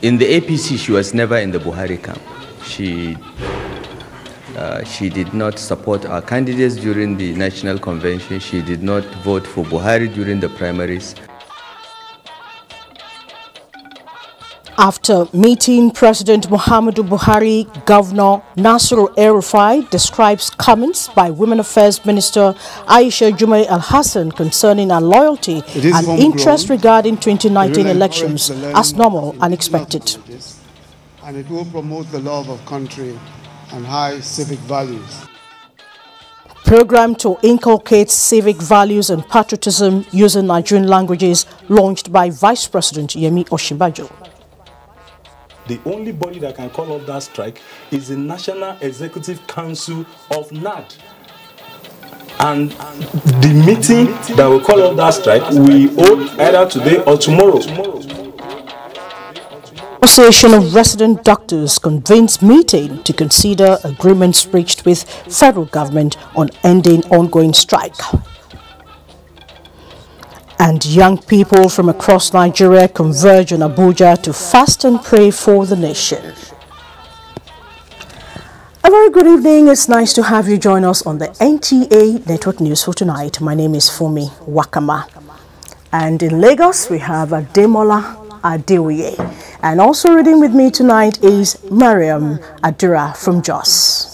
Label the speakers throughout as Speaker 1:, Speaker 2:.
Speaker 1: In the APC, she was never in the Buhari camp. She did not support our candidates during the national convention. She did not vote for Buhari during the primaries.
Speaker 2: After meeting President Muhammadu Buhari, Governor Nasiru El-Rufai describes comments by Women Affairs Minister Aisha Jumai Al-Hassan concerning her loyalty and interest regarding 2019 elections as normal and expected.
Speaker 3: And it will promote the love of country and high civic values.
Speaker 2: Program to inculcate civic values and patriotism using Nigerian languages launched by Vice President Yemi Osinbajo.
Speaker 4: The only body that can call off that strike is the National Executive Council of NAD. And the meeting that will call off that strike we hold either today or tomorrow.
Speaker 2: Association of Resident Doctors convenes meeting to consider agreements reached with federal government on ending ongoing strike. And young people from across Nigeria converge on Abuja to fast and pray for the nation. A very good evening. It's nice to have you join us on the NTA Network News for tonight. My name is Fumi Wakama. And in Lagos, we have Ademola Adeoye. And also reading with me tonight is Mariam Adura from Jos.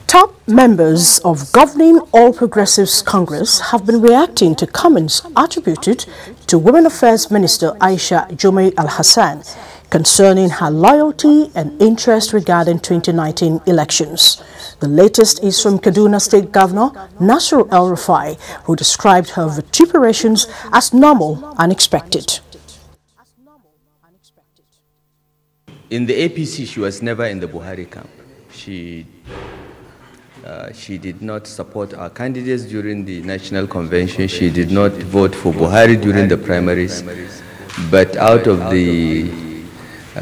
Speaker 2: Top members of governing All Progressives Congress have been reacting to comments attributed to Women Affairs Minister Aisha Jumai Al-Hassan concerning her loyalty and interest regarding 2019 elections. The latest is from Kaduna State Governor Nasiru El-Rufai, who described her vituperations as normal and expected.
Speaker 1: In the APC, she was never in the Buhari camp. She did not support our candidates during the national convention. She did not vote for Buhari during the primaries. But out of the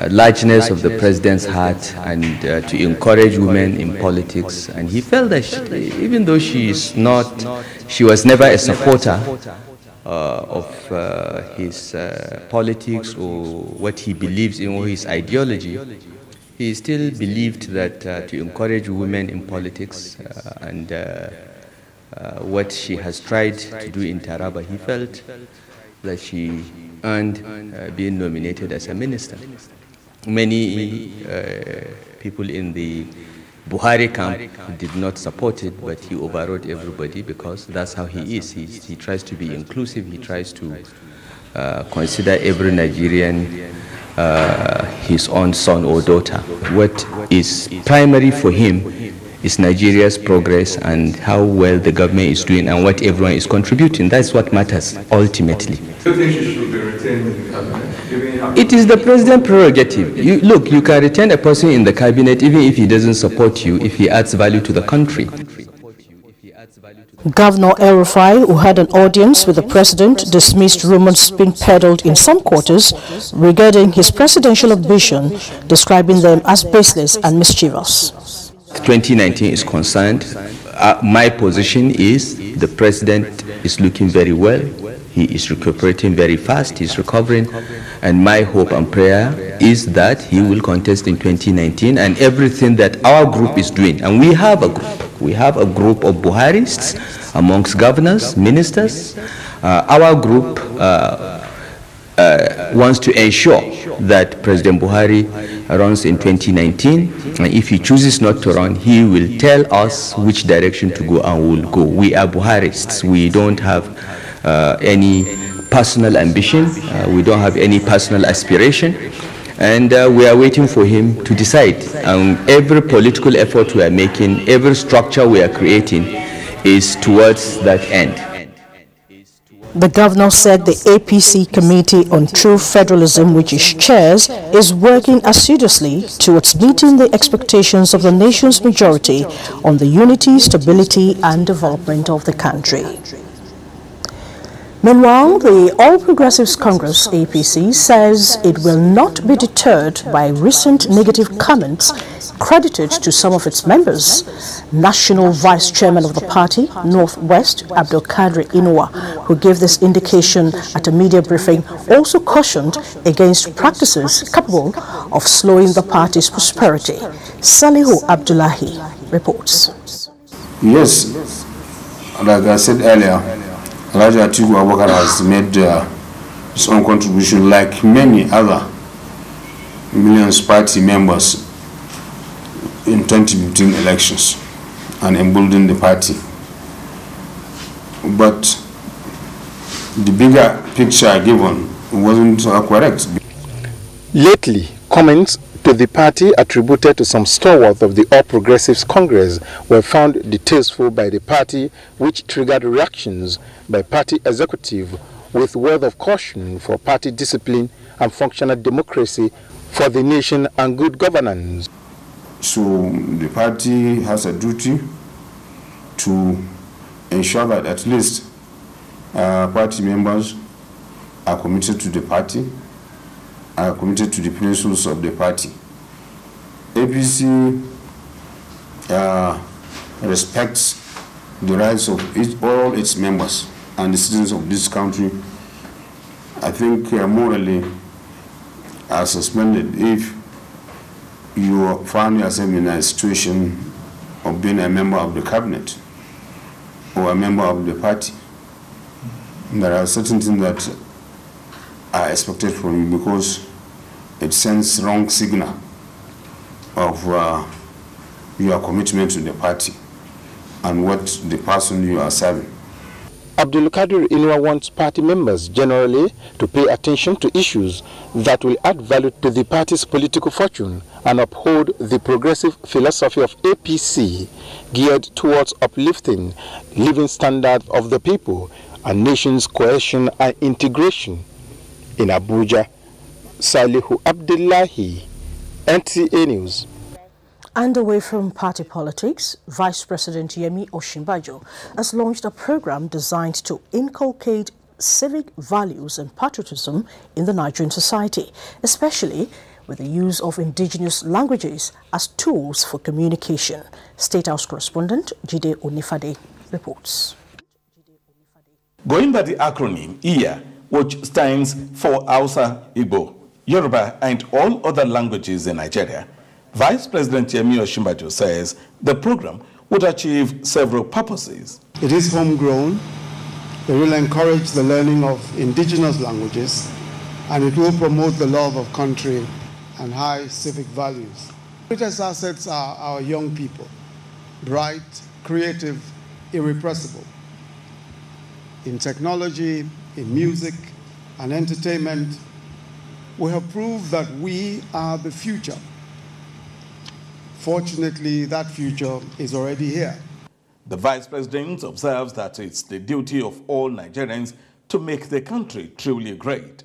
Speaker 1: largeness of the president's heart and to encourage women in politics, and he felt that even though she was never a supporter of his politics or what he believes in or his ideology, he still believed that to encourage women in politics and what she has tried to do in Taraba, he felt that she earned being nominated as a minister. Many people in the Buhari camp did not support it, but he overrode everybody because that's how he is. He tries to be inclusive. He tries to consider every Nigerian his own son or daughter. What is primary for him is Nigeria's progress and how well the government is doing and what everyone is contributing. That's what matters ultimately.
Speaker 5: Do you think she should be retained in the cabinet?
Speaker 1: It is the president's prerogative. Look, you can retain a person in the cabinet even if he doesn't support you, if he adds value to the country.
Speaker 2: Governor El-Rufai, who had an audience with the president, dismissed rumors being peddled in some quarters regarding his presidential ambition, describing them as baseless and mischievous.
Speaker 1: 2019 is concerned, my position is the president is looking very well. He is recuperating very fast. He's recovering. And my hope and prayer is that he will contest in 2019 and everything that our group is doing. And we have a group. We have a group of Buharists amongst governors, ministers. Our group wants to ensure that President Buhari runs in 2019. And if he chooses not to run, he will tell us which direction to go and we'll go. We are Buharists. We don't have any personal ambition. We don't have any personal aspiration. And we are waiting for him to decide. Every political effort we are making, every structure we are creating is towards that end.
Speaker 2: The governor said the APC Committee on True Federalism, which he chairs, is working assiduously towards meeting the expectations of the nation's majority on the unity, stability and development of the country. Meanwhile, the All Progressives Congress, APC, says it will not be deterred by recent negative comments credited to some of its members. National Vice Chairman of the party, Northwest, Abdul Kadri Inuwa, who gave this indication at a media briefing, also cautioned against practices capable of slowing the party's prosperity. Salihu Abdullahi reports.
Speaker 6: Yes, like I said earlier, Alhaji Atiku Abubakar has made his own contribution, like many other millions party members in 2015 elections, and emboldened the party. But the bigger picture given wasn't correct.
Speaker 7: Lately, comments to the party attributed to some stalwart of the All Progressives Congress were found distasteful by the party, which triggered reactions by party executive with word of caution for party discipline and functional democracy for the nation and good governance.
Speaker 6: So the party has a duty to ensure that at least party members are committed to the party, are committed to the principles of the party. APC respects the rights of all its members and the citizens of this country. I think morally are suspended if you find yourself in a situation of being a member of the cabinet or a member of the party. There are certain things that are expected from you because it sends wrong signal of your commitment to the party and what the person you are serving.
Speaker 7: Abdul Qadir Inua wants party members generally to pay attention to issues that will add value to the party's political fortune and uphold the progressive philosophy of APC geared towards uplifting living standards of the people and nation's cohesion and integration. In Abuja, Salihu Abdullahi, NTA News.
Speaker 2: And away from party politics, Vice President Yemi Osinbajo has launched a program designed to inculcate civic values and patriotism in the Nigerian society, especially with the use of indigenous languages as tools for communication. State House correspondent Jide Onifade reports.
Speaker 4: Going by the acronym IA, which stands for Hausa, Igbo, Yoruba, and all other languages in Nigeria, Vice President Yemi Osinbajo says the program would achieve several purposes.
Speaker 3: It is homegrown. It will encourage the learning of indigenous languages, and it will promote the love of country and high civic values. The greatest assets are our young people, bright, creative, irrepressible. In technology, in music, and entertainment, we have proved that we are the future. Fortunately, that future is already here.
Speaker 4: The Vice President observes that it's the duty of all Nigerians to make the country truly great,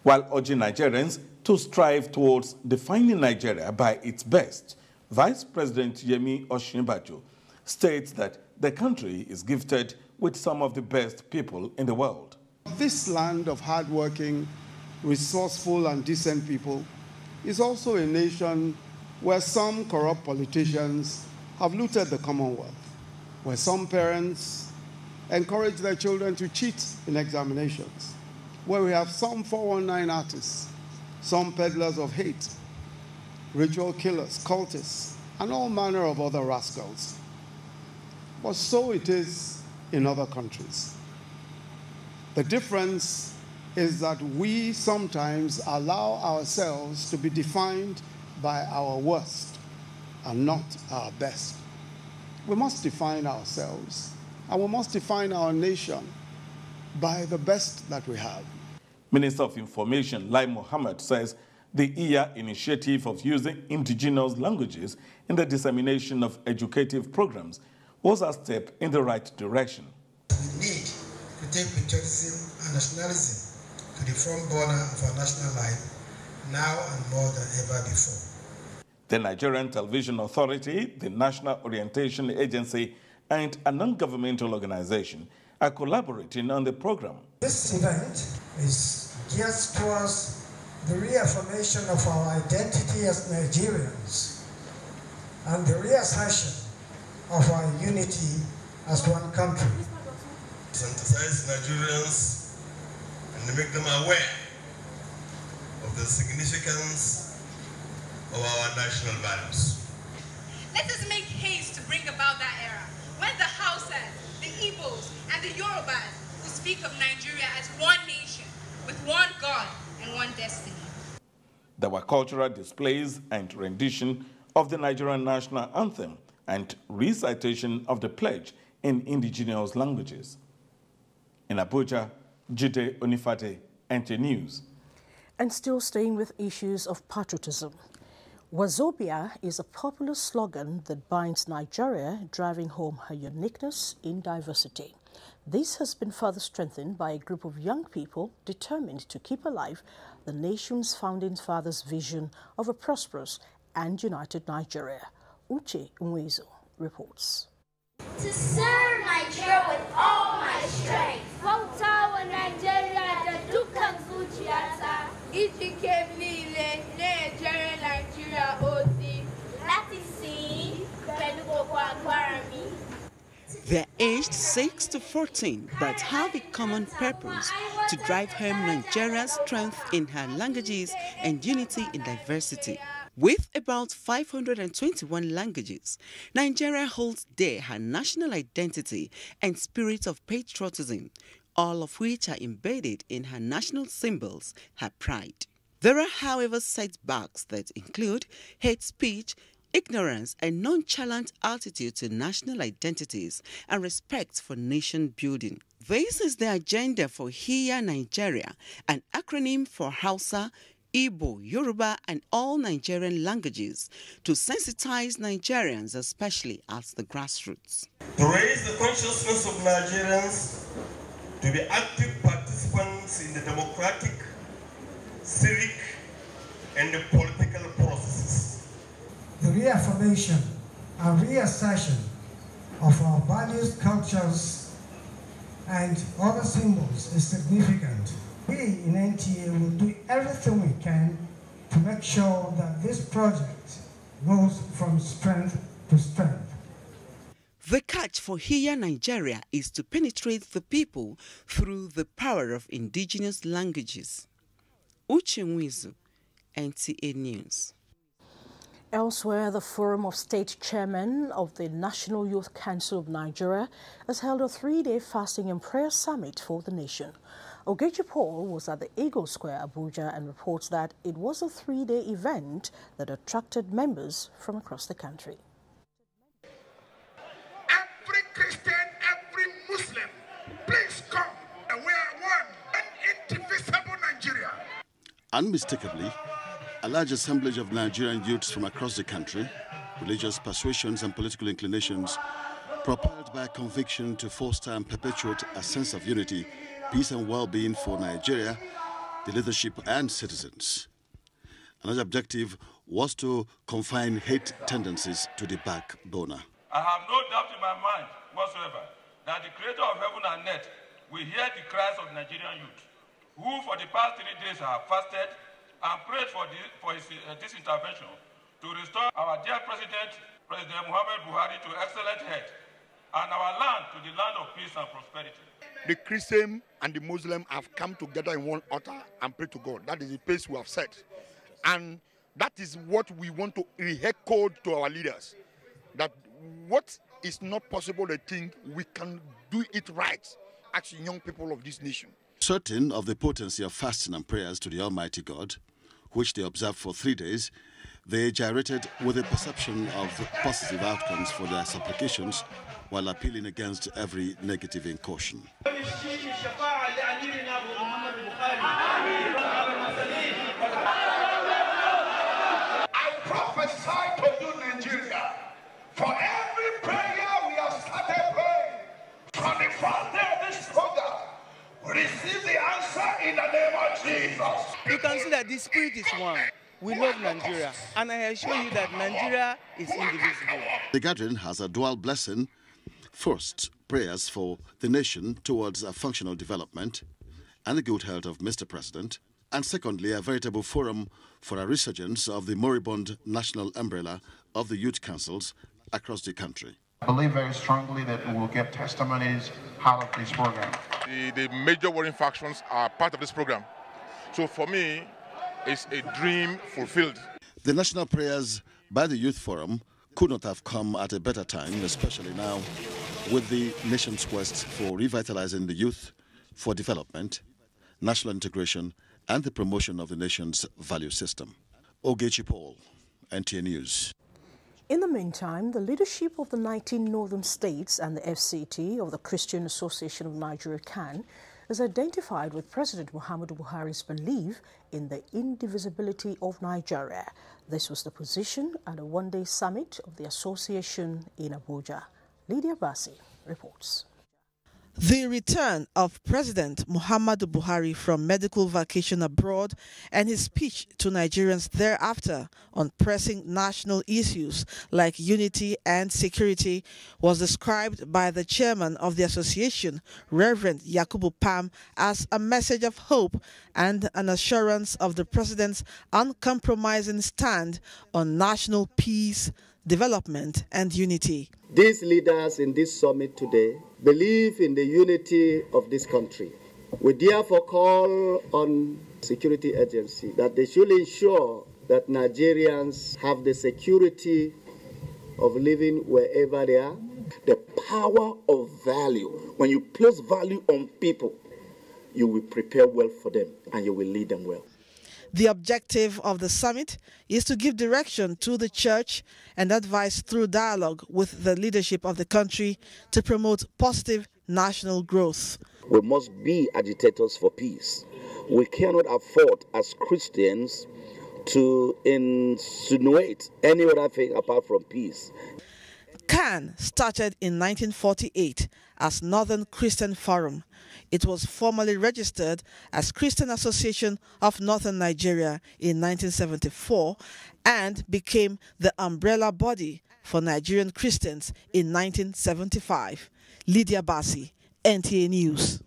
Speaker 4: while urging Nigerians to strive towards defining Nigeria by its best. Vice President Yemi Osinbajo states that the country is gifted with some of the best people in the world.
Speaker 3: This land of hardworking, resourceful, and decent people is also a nation where some corrupt politicians have looted the Commonwealth, where some parents encourage their children to cheat in examinations, where we have some 419 artists, some peddlers of hate, ritual killers, cultists, and all manner of other rascals. But so it is in other countries. The difference is that we sometimes allow ourselves to be defined by our worst and not our best. We must define ourselves, and we must define our nation by the best that we have.
Speaker 4: Minister of Information Lai Mohammed says the IA initiative of using indigenous languages in the dissemination of educative programs was a step in the right direction.
Speaker 8: We need to take patriotism and nationalism to the front burner of our national life now and more than ever before.
Speaker 4: The Nigerian Television Authority, the National Orientation Agency, and a non-governmental organization are collaborating on the program.
Speaker 8: This event is geared towards the reaffirmation of our identity as Nigerians and the reassertion of our unity as one country.
Speaker 9: sensitize Nigerians and make them aware of the significance of our national values.
Speaker 10: Let us make haste to bring about that era when the Hausas, the Igbos, and the Yorubas will speak of Nigeria as one nation with one God and one destiny.
Speaker 4: There were cultural displays and rendition of the Nigerian national anthem and recitation of the pledge in indigenous languages. In Abuja, Jide Onifate, NTA News.
Speaker 2: And still staying with issues of patriotism. Wazobia is a popular slogan that binds Nigeria, driving home her uniqueness in diversity. This has been further strengthened by a group of young people determined to keep alive the nation's founding fathers' vision of a prosperous and united Nigeria. Uche Nwezo reports.
Speaker 11: To serve Nigeria with all my strength. Bautawa Nigeria da dukkan zuciyata. Ijike nile Nigeria odi. Láti sìn pẹ̀lú gbogbo agbára mi.
Speaker 12: They're aged 6 to 14, but have a common purpose to drive home Nigeria's strength in her languages and unity in diversity. With about 521 languages, Nigeria holds dear her national identity and spirit of patriotism, all of which are embedded in her national symbols, her pride. There are, however, setbacks that include hate speech, ignorance and nonchalant attitude to national identities and respect for nation building. This is the agenda for Hear Nigeria, an acronym for Hausa, Igbo, Yoruba and all Nigerian languages to sensitize Nigerians, especially at the grassroots.
Speaker 9: To raise the consciousness of Nigerians to be active participants in the democratic, civic and the political processes.
Speaker 8: The reaffirmation and reassertion of our values, cultures, and other symbols is significant. We in NTA will do everything we can to make sure that this project goes from strength to strength.
Speaker 12: The catch for Hear Nigeria is to penetrate the people through the power of indigenous languages. Uche Nwezo, NTA News.
Speaker 2: Elsewhere, the Forum of State Chairmen of the National Youth Council of Nigeria has held a 3-day fasting and prayer summit for the nation. Ogechi Paul was at the Eagle Square, Abuja, and reports that it was a 3-day event that attracted members from across the country.
Speaker 13: Every Christian, every Muslim, please come. We are one, an indivisible Nigeria.
Speaker 14: Unmistakably, a large assemblage of Nigerian youths from across the country, religious persuasions and political inclinations, propelled by a conviction to foster and perpetuate a sense of unity, peace and well-being for Nigeria, the leadership and citizens. Another objective was to confine hate tendencies to the back burner.
Speaker 5: I have no doubt in my mind whatsoever that the creator of heaven and earth will hear the cries of Nigerian youth, who for the past 3 days have fasted and prayed for this intervention to restore our dear President Muhammad Buhari to excellent health and our land to the land of peace and prosperity.
Speaker 13: The Christian and the Muslim have come together in one altar and pray to God. That is the pace we have set. And that is what we want to re-echo to our leaders. That what is not possible, they think we can do it right as young people of this nation.
Speaker 14: Certain of the potency of fasting and prayers to the Almighty God, which they observed for 3 days, they gyrated with a perception of positive outcomes for their supplications while appealing against every negative incursion.
Speaker 13: I prophesy to you, Nigeria, for every prayer we have started praying from the first day of this program, receive the answer in the name of Jesus.
Speaker 15: You can see that the spirit is one. We love Nigeria, and I assure you that Nigeria is indivisible.
Speaker 14: The gathering has a dual blessing. First, prayers for the nation towards a functional development and the good health of Mr. President. And secondly, a veritable forum for a resurgence of the moribund national umbrella of the youth councils across the country.
Speaker 16: I believe very strongly that we will get testimonies out of this program.
Speaker 13: The major warring factions are part of this program. So for me, it's a dream fulfilled.
Speaker 14: The national prayers by the Youth Forum could not have come at a better time, especially now with the nation's quest for revitalizing the youth for development, national integration, and the promotion of the nation's value system. Ogechi Paul, NTA News.
Speaker 2: In the meantime, the leadership of the 19 northern states and the FCT of the Christian Association of Nigeria (CAN) is identified with President Muhammadu Buhari's belief in the indivisibility of Nigeria. This was the position at a one-day summit of the association in Abuja. Lydia Bassi reports.
Speaker 17: The return of President Muhammadu Buhari from medical vacation abroad and his speech to Nigerians thereafter on pressing national issues like unity and security was described by the chairman of the association, Reverend Yakubu Pam, as a message of hope and an assurance of the president's uncompromising stand on national peace, development and unity.
Speaker 18: These leaders in this summit today believe in the unity of this country. We therefore call on security agency that they should ensure that Nigerians have the security of living wherever they are. The power of value. When you place value on people, you will prepare well for them and you will lead them well.
Speaker 17: The objective of the summit is to give direction to the church and advice through dialogue with the leadership of the country to promote positive national growth.
Speaker 18: We must be agitators for peace. We cannot afford as Christians to insinuate any other thing apart from peace.
Speaker 17: CAN started in 1948 as Northern Christian Forum. It was formally registered as Christian Association of Northern Nigeria in 1974 and became the umbrella body for Nigerian Christians in 1975. Lydia Bassi, NTA News.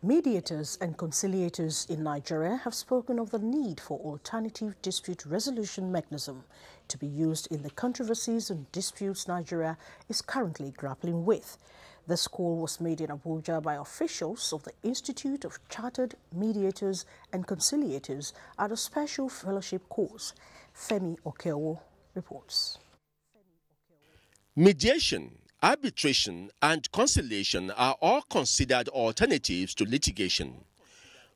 Speaker 2: Mediators and conciliators in Nigeria have spoken of the need for alternative dispute resolution mechanism to be used in the controversies and disputes Nigeria is currently grappling with. This call was made in Abuja by officials of the Institute of Chartered Mediators and Conciliators at a special fellowship course. Femi Okeowo reports.
Speaker 19: Mediation, arbitration and conciliation are all considered alternatives to litigation.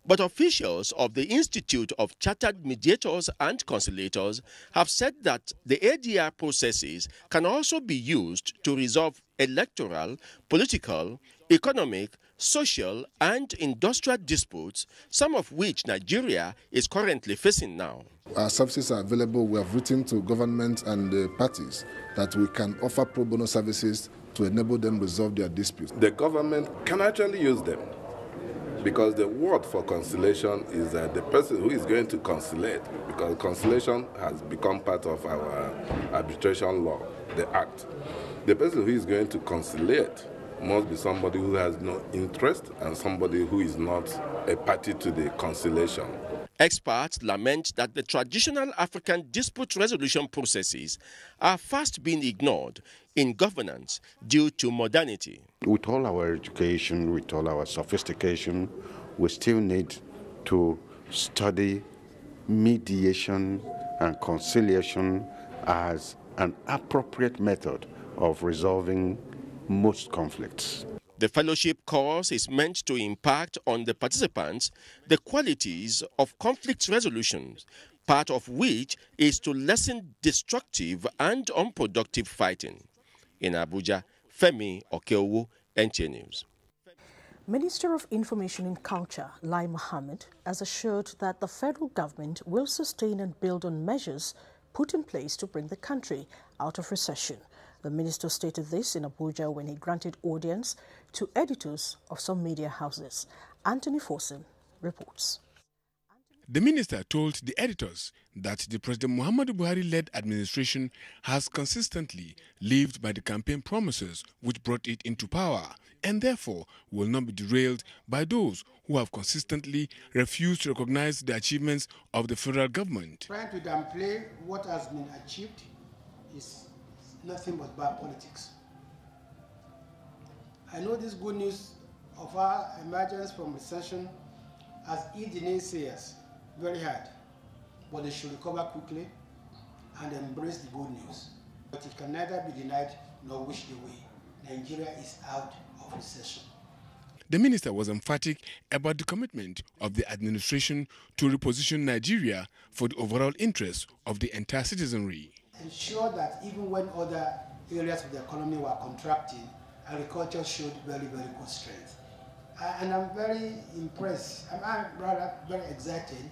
Speaker 19: But officials of the Institute of Chartered Mediators and Conciliators have said that the ADR processes can also be used to resolve electoral, political, economic, social and industrial disputes, some of which Nigeria is currently facing now.
Speaker 20: Our services are available. We have written to government and the parties that we can offer pro bono services to enable them resolve their disputes.
Speaker 21: The government can actually use them, because the word for conciliation is the person who is going to conciliate, because conciliation has become part of our arbitration law, the act. The person who is going to conciliate must be somebody who has no interest and somebody who is not a party to the conciliation.
Speaker 19: Experts lament that the traditional African dispute resolution processes are fast being ignored in governance due to modernity.
Speaker 22: With all our education, with all our sophistication, we still need to study mediation and conciliation as an appropriate method of resolving most conflicts.
Speaker 19: The fellowship course is meant to impact on the participants the qualities of conflict resolution, part of which is to lessen destructive and unproductive fighting. In Abuja, Femi Okeowo, NTA News.
Speaker 2: Minister of Information and Culture, Lai Mohammed, has assured that the federal government will sustain and build on measures put in place to bring the country out of recession. The minister stated this in Abuja when he granted audience to editors of some media houses. Anthony Forsen reports.
Speaker 23: The minister told the editors that the President Muhammadu Buhari-led administration has consistently lived by the campaign promises which brought it into power and therefore will not be derailed by those who have consistently refused to recognize the achievements of the federal government.
Speaker 24: Trying to downplay what has been achieved is nothing but bad politics.
Speaker 1: I know this good news of our emergence from recession has hit the naysayers very hard, but they should recover quickly and embrace the good news. But it can neither be denied nor wished away. Nigeria is out of recession.
Speaker 23: The minister was emphatic about the commitment of the administration to reposition Nigeria for the overall interest of the entire citizenry.
Speaker 1: Ensure that even when other areas of the economy were contracting, agriculture showed very, very good strength. And I'm very impressed, I'm rather very excited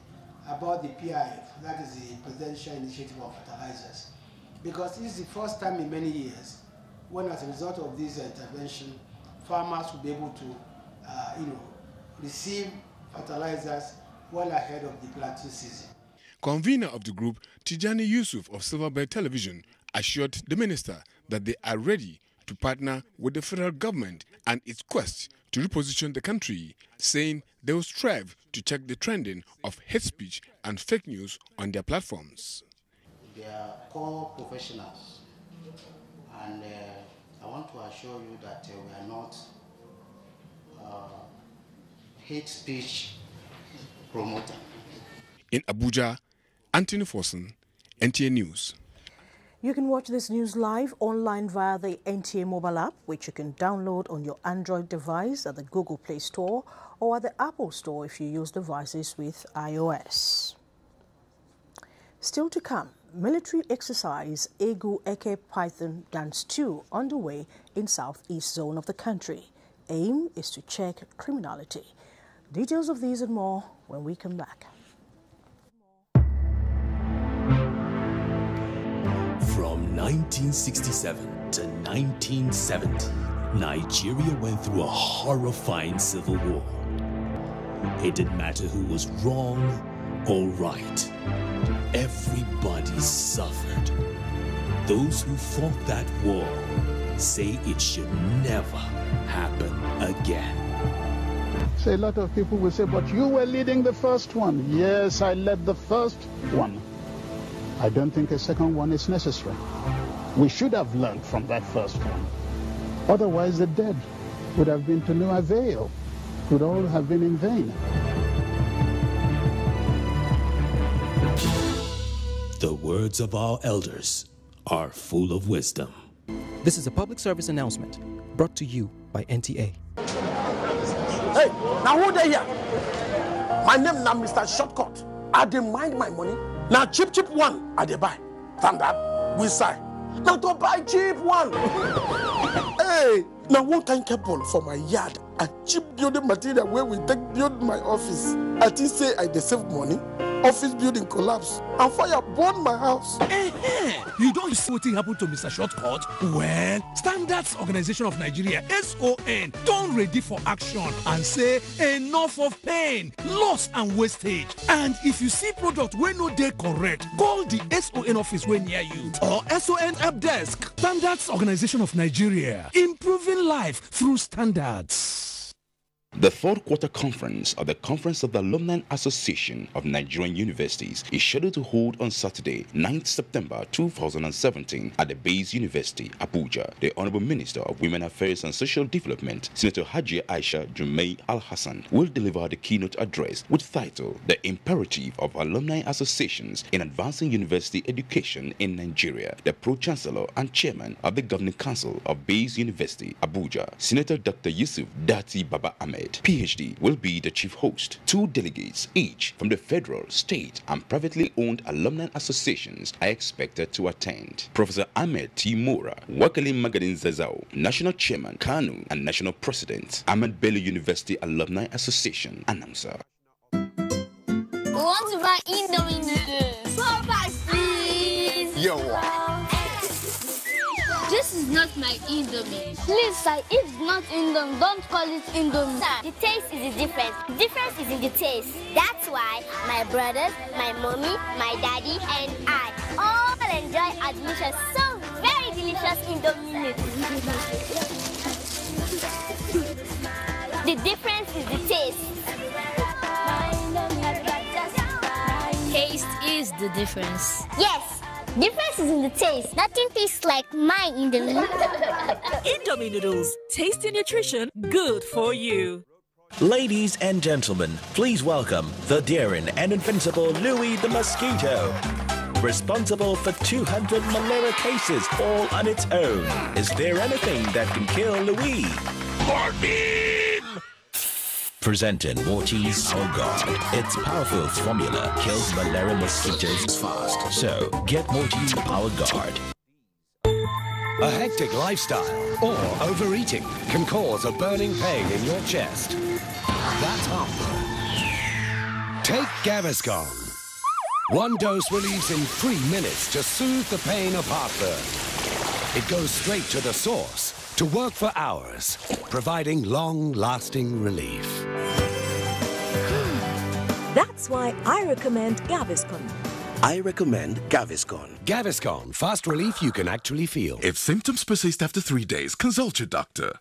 Speaker 1: about the PIF, that is the Presidential Initiative of Fertilizers, because this is the first time in many years when, as a result of this intervention, farmers will be able to receive fertilizers well ahead of the planting season.
Speaker 23: Convener of the group, Tijani Yusuf of Silverbird Television, assured the minister that they are ready to partner with the federal government and its quest to reposition the country, saying they will strive to check the trending of hate speech and fake news on their platforms.
Speaker 6: They are core professionals, and I want to assure you that we are not hate speech promoter.
Speaker 23: In Abuja, Anthony Forson, NTA News.
Speaker 2: You can watch this news live online via the NTA mobile app, which you can download on your Android device at the Google Play Store or at the Apple Store if you use devices with iOS. Still to come, military exercise Egu Eke Python Dance 2 underway in southeast zone of the country. Aim is to check criminality. Details of these and more when we come back.
Speaker 7: From 1967 to 1970, Nigeria went through a horrifying civil war. It didn't matter who was wrong or right. Everybody suffered. Those who fought that war say it should never happen again.
Speaker 24: So a lot of people will say, but you were leading the first one. Yes, I led the first one. I don't think a second one is necessary. We should have learned from that first one. Otherwise, the dead would have been to no avail, would all have been in vain.
Speaker 7: The words of our elders are full of wisdom.
Speaker 25: This is a public service announcement brought to you by NTA.
Speaker 26: Hey, now who they here? My name now Mr. Shortcut. I didn't mind my money. Now cheap one, I dey buy. Standard, we say. Now to buy cheap one. Hey, now one kind cable for my yard and cheap building material where we take build my office. I think say I dey save money. Office building collapse and fire burn my house.
Speaker 27: You don't see what happened to Mr. Shortcut? Well, Standards Organization of Nigeria, SON, don't ready for action and say enough of pain, loss and wastage. And if you see product where no dey correct, call the SON office way near you or SON help desk. Standards Organization of Nigeria, improving life through standards.
Speaker 28: The third quarter conference of the Conference of the Alumni Association of Nigerian Universities is scheduled to hold on Saturday, 9th September 2017 at the Bayes University, Abuja. The Honorable Minister of Women Affairs and Social Development, Senator Hajia Aisha Jumei Al-Hassan, will deliver the keynote address with title, The Imperative of Alumni Associations in Advancing University Education in Nigeria. The Pro-Chancellor and Chairman of the Governing Council of Bayes University, Abuja, Senator Dr. Yusuf Dati Baba Ahmed, PhD, will be the chief host. 2 delegates, each from the federal, state, and privately owned alumni associations, are expected to attend. Professor Ahmed T. Mora, Wakali Magadin Zazao, National Chairman, Kanu, and National President, Ahmed Bello University Alumni Association, announcer.
Speaker 11: We want to buy Indomie noodles. 4 packs, please.
Speaker 26: Yo.
Speaker 11: This is not my Indomie. Please, sir, if it's not Indomie, don't call it Indomie. Sir, the taste is the difference. The difference is in the taste. That's why my brothers, my mommy, my daddy, and I all enjoy a delicious, so very delicious Indomie noodles. The difference is the taste. Taste is the difference. Yes. Difference is in the taste. Nothing tastes like my Indomie.
Speaker 3: Indomie noodles, tasty nutrition, good for you.
Speaker 4: Ladies and gentlemen, please welcome the daring and invincible Louis the Mosquito. Responsible for 200 malaria cases all on its own. Is there anything that can kill Louis? Morphine! Presenting Mortise Our God. Its powerful formula kills malaria mosquitoes fast. So, get Mortise Power Guard.
Speaker 5: A hectic lifestyle or overeating can cause a burning pain in your chest. That's heartburn. Take Gaviscon. One dose relieves in 3 minutes to soothe the pain of heartburn. It goes straight to the source to work for hours, providing long-lasting relief.
Speaker 3: That's why I recommend Gaviscon.
Speaker 5: I recommend Gaviscon. Gaviscon, fast relief you can actually feel.
Speaker 8: If symptoms persist after 3 days, consult your doctor.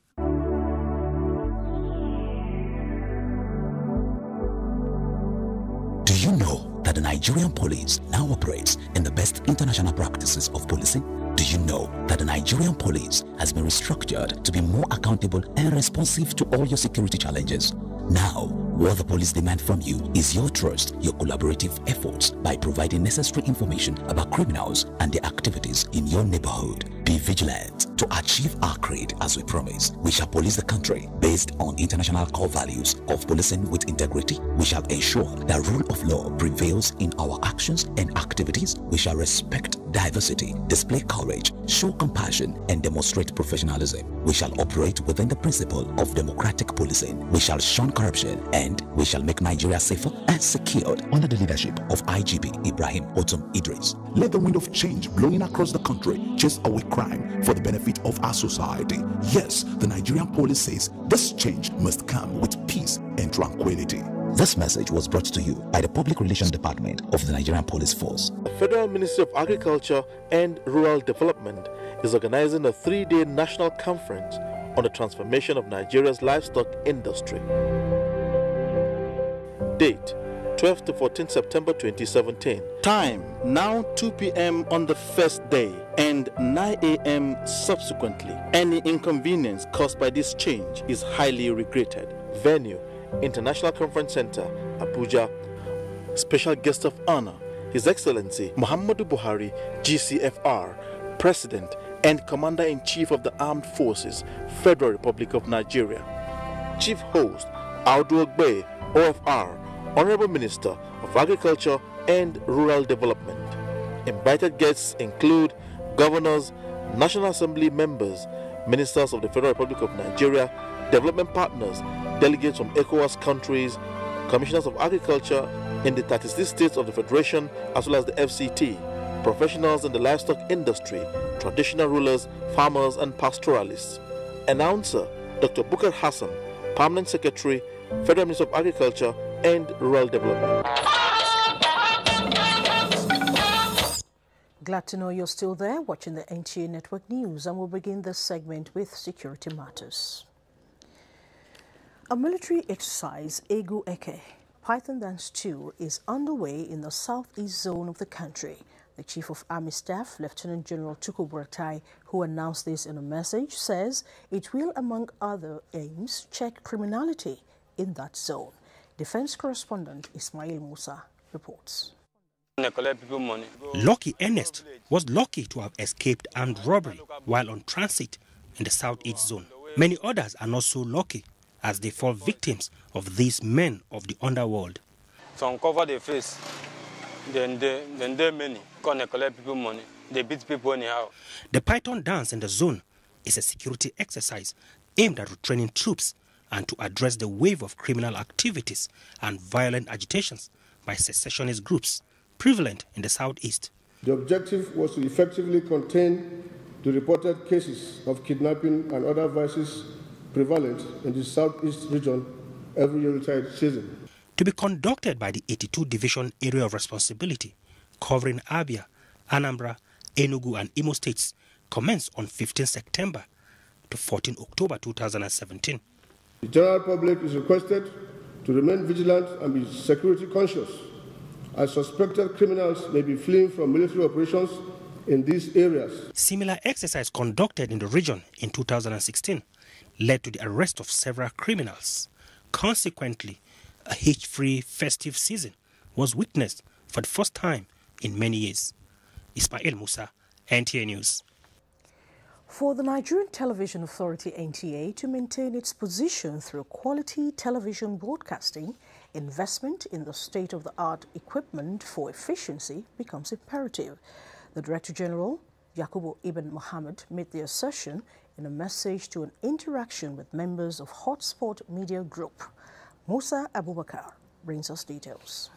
Speaker 9: Do you know that the Nigerian police now operates in the best international practices of policing? Do you know that the Nigerian police has been restructured to be more accountable and responsive to all your security challenges? Now, what the police demand from you is your trust, your collaborative efforts by providing necessary information about criminals and their activities in your neighborhood. Be vigilant to achieve our creed as we promise. We shall police the country based on international core values of policing with integrity. We shall ensure that rule of law prevails in our actions and activities. We shall respect diversity, display courage, show compassion, and demonstrate professionalism. We shall operate within the principle of democratic policing. We shall shun corruption, and we shall make Nigeria safer and secured under the leadership of IGP Ibrahim Otum Idris.
Speaker 10: Let the wind of change blowing across the country chase away crime for the benefit of our society. Yes, the Nigerian police says this change must come with peace and tranquility.
Speaker 9: This message was brought to you by the Public Relations Department of the Nigerian Police Force.
Speaker 12: The Federal Ministry of Agriculture and Rural Development is organizing a 3-day national conference on the transformation of Nigeria's livestock industry. Date 12 to 14 September 2017. Time now 2 p.m. on the first day and 9 a.m. subsequently. Any inconvenience caused by this change is highly regretted. Venue International Conference Center, Abuja. Special guest of honor, His Excellency Muhammadu Buhari, GCFR, President and Commander-in-Chief of the Armed Forces, Federal Republic of Nigeria. Chief Host, Audu Ogbe, OFR, Honorable Minister of Agriculture and Rural Development. Invited guests include governors, National Assembly members, ministers of the Federal Republic of Nigeria, development partners, delegates from ECOWAS countries, commissioners of agriculture in the 36 states of the Federation, as well as the FCT, professionals in the livestock industry, traditional rulers, farmers, and pastoralists. Announcer, Dr. Bukar Hassan, Permanent Secretary, Federal Ministry of Agriculture and Rural Development.
Speaker 2: Glad to know you're still there watching the NTA Network News, and we'll begin this segment with security matters. A military exercise, Egu Eke, Python Dance 2, is underway in the southeast zone of the country. The Chief of Army Staff, Lieutenant General Tuku Buratai, who announced this in a message, says it will, among other aims, check criminality in that zone. Defense correspondent Ismail Musa reports.
Speaker 15: Lucky Ernest was lucky to have escaped armed robbery while on transit in the southeast zone. Many others are not so lucky as they fall victims of these men of the underworld.
Speaker 29: Some cover their face, then they many gonna collect people money. They beat people anyhow.
Speaker 15: The Python dance in the zone is a security exercise aimed at retraining troops and to address the wave of criminal activities and violent agitations by secessionist groups prevalent in the southeast.
Speaker 30: The objective was to effectively contain the reported cases of kidnapping and other vices prevalent in the southeast region every Yuletide season.
Speaker 15: To be conducted by the 82 Division Area of Responsibility, covering Abia, Anambra, Enugu and Imo states, commenced on 15 September to 14 October 2017.
Speaker 30: The general public is requested to remain vigilant and be security conscious, as suspected criminals may be fleeing from military operations in these areas.
Speaker 15: Similar exercise conducted in the region in 2016 led to the arrest of several criminals. Consequently, a hitch-free festive season was witnessed for the first time in many years. Ismail Musa, NTA News.
Speaker 2: For the Nigerian Television Authority NTA to maintain its position through quality television broadcasting, investment in the state-of-the-art equipment for efficiency becomes imperative. The Director General, Yakubu Ibn Mohammed, made the assertion in a message to an interaction with members of Hotspot Media Group. Musa Abubakar brings us details.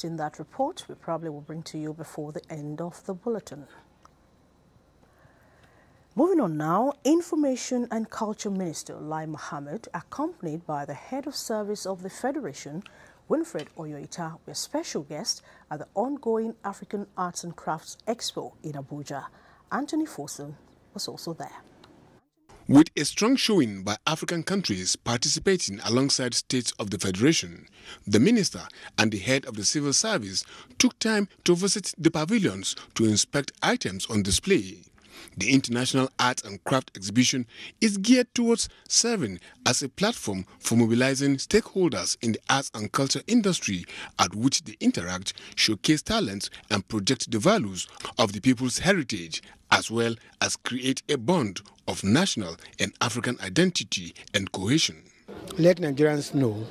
Speaker 2: In that report, we probably will bring to you before the end of the bulletin. Moving on now, Information and Culture Minister Lai Mohammed, accompanied by the Head of Service of the Federation, Winfred Oyoita, were special guests at the ongoing African Arts and Crafts Expo in Abuja. Anthony Fosun was also there.
Speaker 23: With a strong showing by African countries participating alongside states of the Federation, the minister and the head of the civil service took time to visit the pavilions to inspect items on display. The International Arts and Craft Exhibition is geared towards serving as a platform for mobilizing stakeholders in the arts and culture industry, at which they interact, showcase talents and project the values of the people's heritage, as well as create a bond of national and African identity and cohesion.
Speaker 1: Let Nigerians know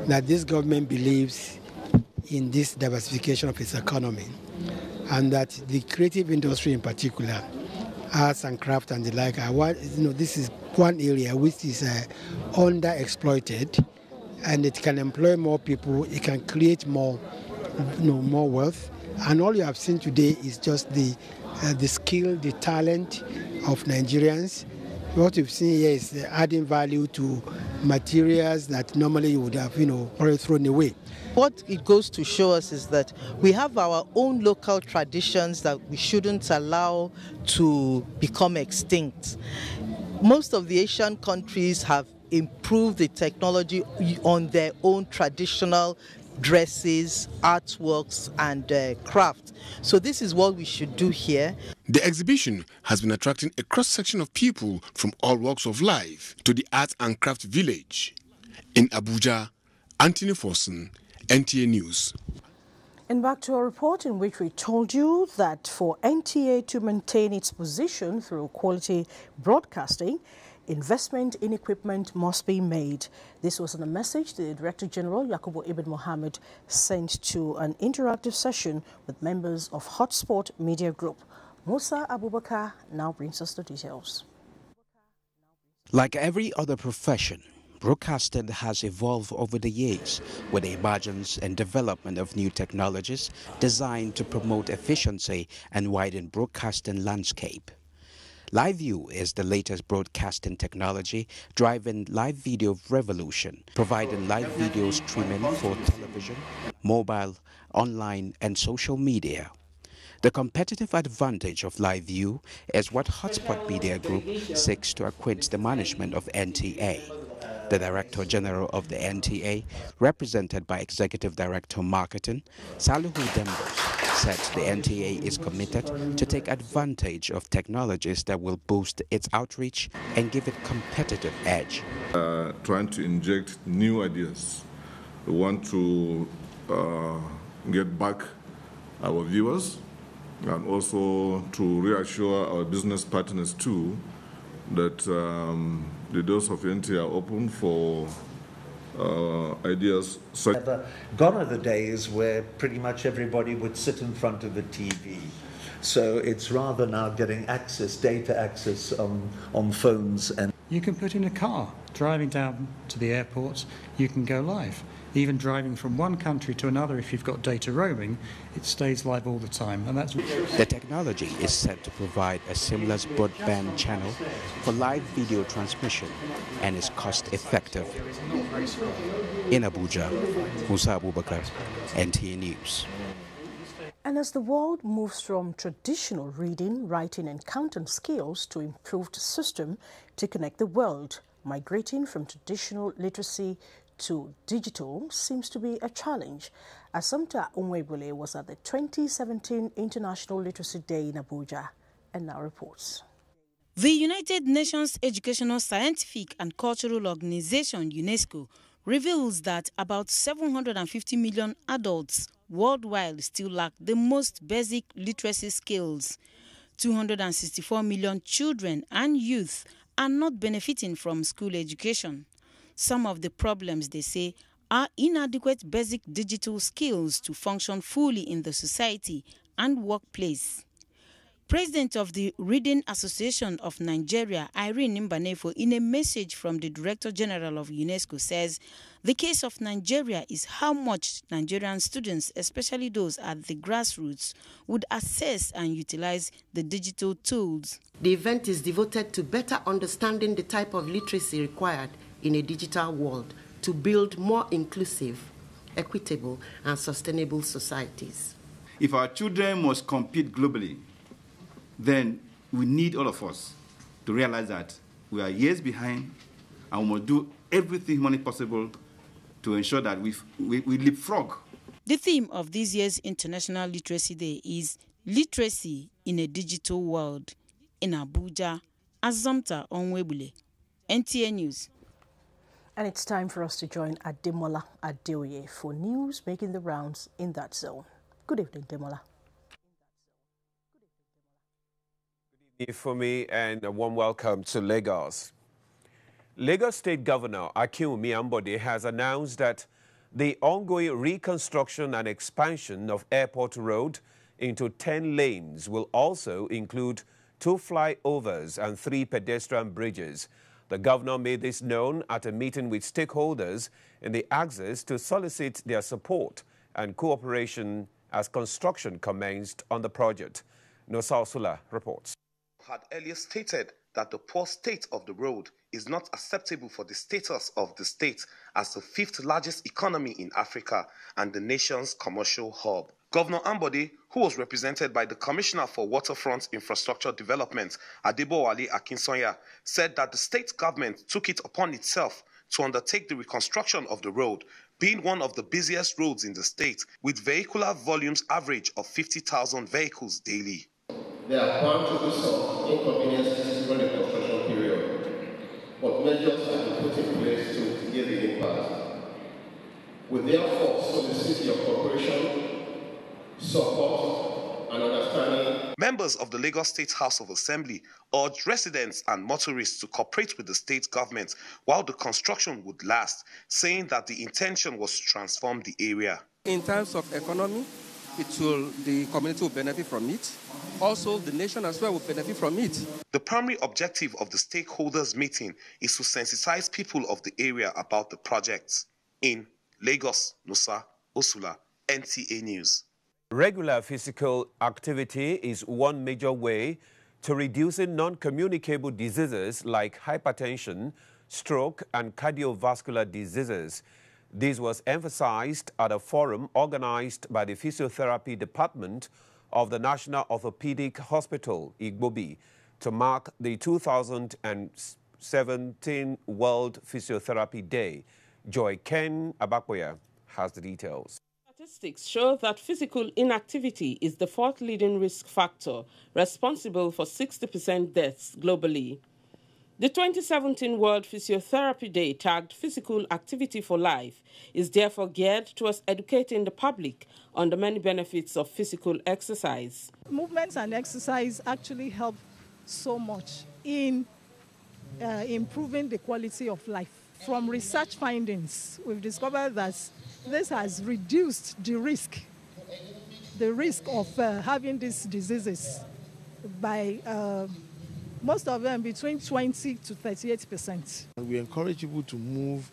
Speaker 1: that this government believes in this diversification of its economy, and that the creative industry in particular, arts and craft and the like, this is one area which is underexploited, and it can employ more people, it can create more wealth. And all you have seen today is just the skill, the talent of Nigerians. What you've seen here is adding value to materials that normally you would have, already thrown away.
Speaker 13: What it goes to show us is that we have our own local traditions that we shouldn't allow to become extinct. Most of the Asian countries have improved the technology on their own traditional dresses, artworks and craft. So this is what we should do here.
Speaker 23: The exhibition has been attracting a cross-section of people from all walks of life to the Arts and Craft Village. In Abuja, Anthony Fosun, NTA News.
Speaker 2: And back to our report, in which we told you that for NTA to maintain its position through quality broadcasting, investment in equipment must be made. This was in a message the Director General, Yakubu Ibn Mohammed, sent to an interactive session with members of Hotspot Media Group. Musa Abubakar now brings us the details.
Speaker 14: Like every other profession, broadcasting has evolved over the years with the emergence and development of new technologies designed to promote efficiency and widen broadcasting landscape. Live View is the latest broadcasting technology driving live video revolution, providing live video streaming for television, mobile, online and social media. The competitive advantage of Live View is what Hotspot Media Group seeks to acquaint the management of NTA. The Director General of the NTA, represented by Executive Director Marketing, Salihu Dembos, said the NTA is committed to take advantage of technologies that will boost its outreach and give it competitive edge.
Speaker 16: Trying to inject new ideas. We want to get back our viewers and also to reassure our business partners too that the doors of NTA are open for ideas.
Speaker 17: Gone are the days where pretty much everybody would sit in front of a TV. So it's rather now getting access, data access on phones. And
Speaker 18: you can put in a car, driving down to the airport, you can go live. Even driving from one country to another, if you've got data roaming, it stays live all the time. And that's
Speaker 14: the technology is set to provide a seamless broadband channel for live video transmission and is cost-effective. In Abuja, Musa Abubakar, NTA News.
Speaker 2: And as the world moves from traditional reading, writing and counting skills to improved system to connect the world, migrating from traditional literacy to digital seems to be a challenge. Assumpta Onwebule was at the 2017 International Literacy Day in Abuja and now reports.
Speaker 6: The United Nations Educational, Scientific and Cultural Organization, UNESCO, reveals that about 750 million adults worldwide still lack the most basic literacy skills. 264 million children and youth are not benefiting from school education. Some of the problems, they say, are inadequate basic digital skills to function fully in the society and workplace. President of the Reading Association of Nigeria, Irene Mbanefo, in a message from the Director General of UNESCO, says the case of Nigeria is how much Nigerian students, especially those at the grassroots, would access and utilize the digital tools.
Speaker 7: The event is devoted to better understanding the type of literacy required in a digital world to build more inclusive, equitable, and sustainable societies.
Speaker 19: If our children must compete globally, then we need all of us to realize that we are years behind and we must do everything humanly possible to ensure that we leapfrog.
Speaker 6: The theme of this year's International Literacy Day is Literacy in a Digital World. In Abuja, Assumpta Onwebule, NTA News.
Speaker 2: And it's time for us to join Ademola Adeoye for news making the rounds in that zone. Good evening, Demola.
Speaker 20: For me, and a warm welcome to Lagos. Lagos State Governor Akinwumi Ambode has announced that the ongoing reconstruction and expansion of Airport Road into 10 lanes will also include 2 flyovers and 3 pedestrian bridges. The governor made this known at a meeting with stakeholders in the Axis to solicit their support and cooperation as construction commenced on the project. Nosa Osula reports.
Speaker 21: Had earlier stated that the poor state of the road is not acceptable for the status of the state as the 5th largest economy in Africa and the nation's commercial hub. Governor Ambode, who was represented by the Commissioner for Waterfront Infrastructure Development, Adebowale Akinsonya, said that the state government took it upon itself to undertake the reconstruction of the road, being one of the busiest roads in the state, with vehicular volumes average of 50,000 vehicles daily.
Speaker 30: There are bound to be some inconveniences during the construction period, but measures have been put in place to mitigate the impact. We therefore solicit your cooperation, support, and understanding.
Speaker 21: Members of the Lagos State House of Assembly urged residents and motorists to cooperate with the state government while the construction would last, saying that the intention was to transform the area.
Speaker 22: In terms of economy, the community will benefit from it. Also, the nation as well will benefit from it.
Speaker 21: The primary objective of the stakeholders meeting is to sensitize people of the area about the projects. In Lagos, Nosa Osula, NTA News.
Speaker 20: Regular physical activity is one major way to reducing non-communicable diseases like hypertension, stroke, and cardiovascular diseases. This was emphasized at a forum organized by the Physiotherapy Department of the National Orthopedic Hospital, Igbobi, to mark the 2017 World Physiotherapy Day. Joy Ken Abakboya has the details.
Speaker 24: Statistics show that physical inactivity is the 4th leading risk factor responsible for 60% deaths globally. The 2017 World Physiotherapy Day, tagged Physical Activity for Life, is therefore geared towards educating the public on the many benefits of physical exercise.
Speaker 25: Movements and exercise actually help so much in improving the quality of life. From research findings, we've discovered that this has reduced the risk of having these diseases by most of them between 20 to 38%.
Speaker 27: We encourage people to move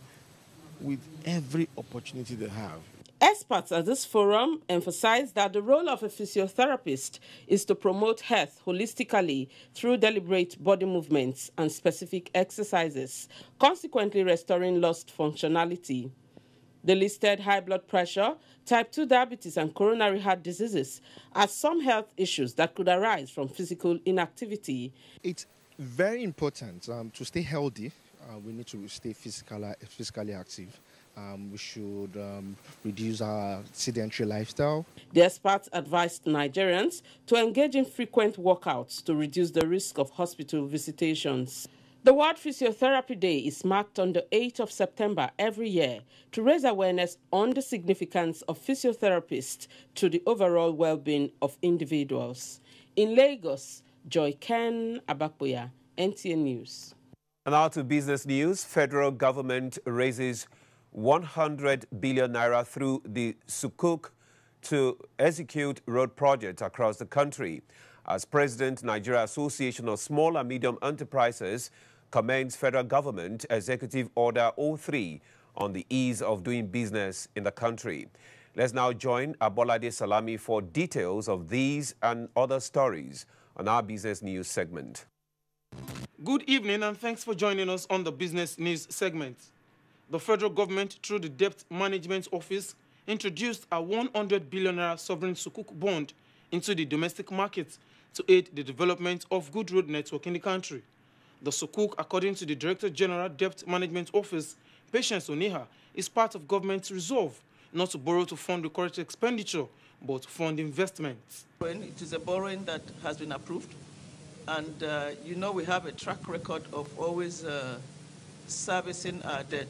Speaker 27: with every opportunity they have.
Speaker 24: Experts at this forum emphasize that the role of a physiotherapist is to promote health holistically through deliberate body movements and specific exercises, consequently restoring lost functionality. They listed high blood pressure, type 2 diabetes, and coronary heart diseases as some health issues that could arise from physical inactivity.
Speaker 28: It's very important to stay healthy. We need to stay physically active.
Speaker 3: We should reduce our sedentary lifestyle.
Speaker 24: The experts advised Nigerians to engage in frequent workouts to reduce the risk of hospital visitations. The World Physiotherapy Day is marked on the 8th of September every year to raise awareness on the significance of physiotherapists to the overall well-being of individuals. In Lagos, Joy Ken Abakboya, NTA News.
Speaker 20: And now to business news. Federal government raises 100 billion naira through the Sukuk to execute road projects across the country. As President, Nigeria Association of Small and Medium Enterprises commends federal government Executive Order 03 on the ease of doing business in the country. Let's now join Abolade Salami for details of these and other stories on our business news segment.
Speaker 4: Good evening and thanks for joining us on the business news segment. The federal government, through the Debt Management Office, introduced a 100 billion naira sovereign Sukuk bond into the domestic market to aid the development of good road network in the country. The Sukuk, according to the Director General Debt Management Office, Patience Oniha, is part of government's resolve not to borrow to fund the correct expenditure, but to fund investments.
Speaker 5: It is a borrowing that has been approved, and you know we have a track record of always servicing our debt.